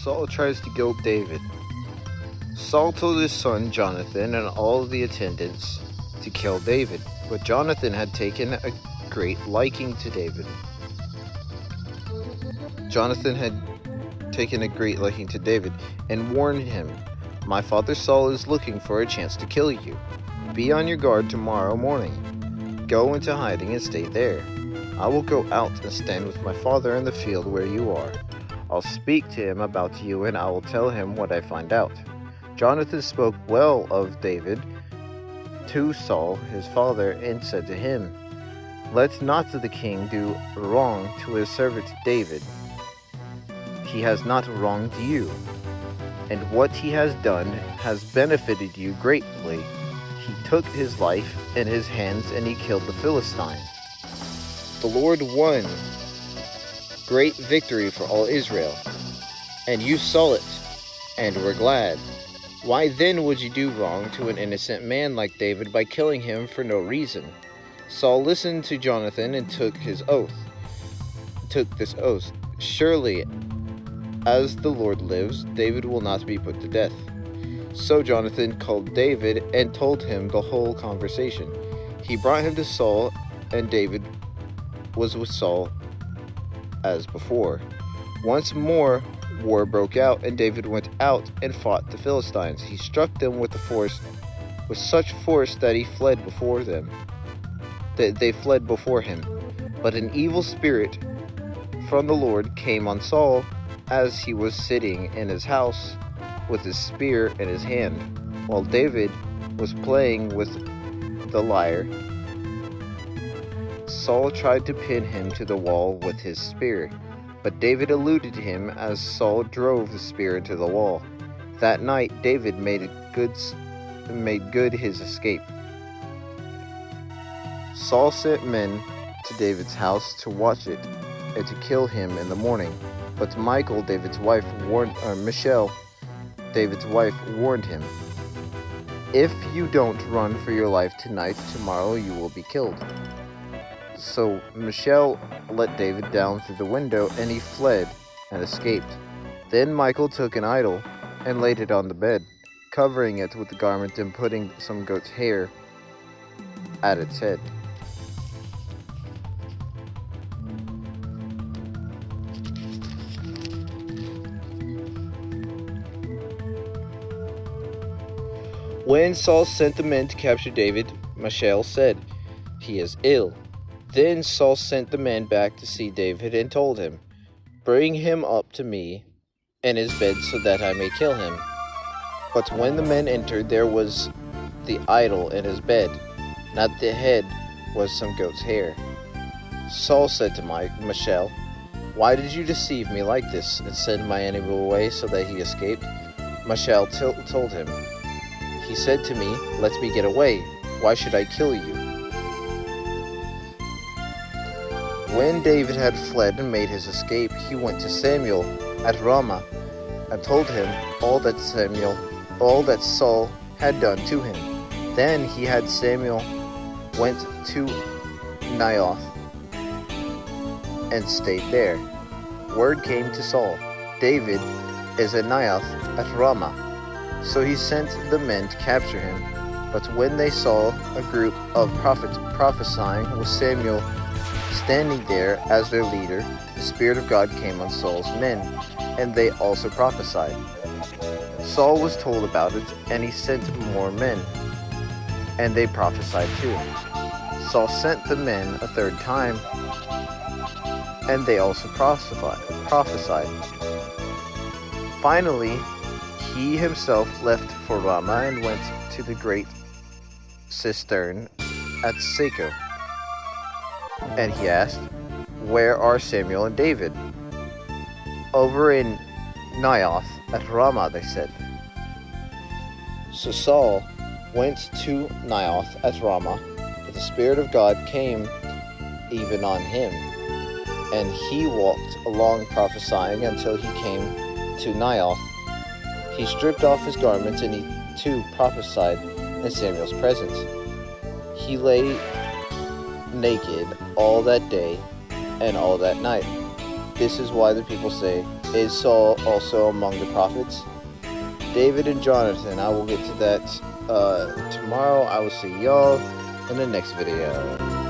Saul tries to kill David. Saul told his son Jonathan and all the attendants to kill David, but Jonathan had taken a great liking to David. Jonathan had taken a great liking to David and warned him, "My father Saul is looking for a chance to kill you. Be on your guard tomorrow morning. Go into hiding and stay there. I will go out and stand with my father in the field where you are. I'll speak to him about you and I will tell him what I find out." Jonathan spoke well of David to Saul his father and said to him, "Let not the king do wrong to his servant David. He has not wronged you, and what he has done has benefited you greatly. He took his life in his hands and he killed the Philistine. The Lord won great victory for all Israel, and you saw it and were glad. Why then would you do wrong to an innocent man like David by killing him for no reason?" Saul listened to Jonathan and took this oath. "Surely, as the Lord lives, David will not be put to death." So Jonathan called David and told him the whole conversation. He brought him to Saul, and David was with Saul as before. Once more, war broke out, and David went out and fought the Philistines. He struck them with such force that he fled before them. They fled before him. But an evil spirit from the Lord came on Saul as he was sitting in his house with his spear in his hand, while David was playing with the lyre. Saul tried to pin him to the wall with his spear, but David eluded him as Saul drove the spear into the wall. That night David made good his escape. Saul sent men to David's house to watch it and to kill him in the morning. But Michal, David's wife, warned him, "If you don't run for your life tonight, tomorrow you will be killed." So Michal let David down through the window, and he fled and escaped. Then Michal took an idol and laid it on the bed, covering it with the garment and putting some goat's hair at its head. When Saul sent the men to capture David, Michal said, "He is ill." Then Saul sent the men back to see David and told him, "Bring him up to me in his bed so that I may kill him." But when the men entered, there was the idol in his bed, not the head was some goat's hair. Saul said to Michal, "Why did you deceive me like this and send my enemy away so that he escaped?" Michal told him, "He said to me, 'Let me get away. Why should I kill you?'" When David had fled and made his escape, he went to Samuel at Ramah and told him all that Saul had done to him. Then he had Samuel went to Naioth and stayed there. Word came to Saul, "David is at Naioth at Ramah." So he sent the men to capture him. But when they saw a group of prophets prophesying with Samuel standing there as their leader, the Spirit of God came on Saul's men, and they also prophesied. Saul was told about it, and he sent more men, and they prophesied too. Saul sent the men a third time, and they also prophesied. Finally, he himself left for Ramah and went to the great cistern at Seco. And he asked, "Where are Samuel and David?" "Over in Naioth at Ramah," they said. So Saul went to Naioth at Ramah, but the Spirit of God came even on him, and he walked along prophesying until he came to Naioth. He stripped off his garments, and he too prophesied in Samuel's presence. He lay naked all that day and all that night. This is why the people say, Is Saul also among the prophets? David and Jonathan, I will get to that tomorrow. I will see y'all in the next video.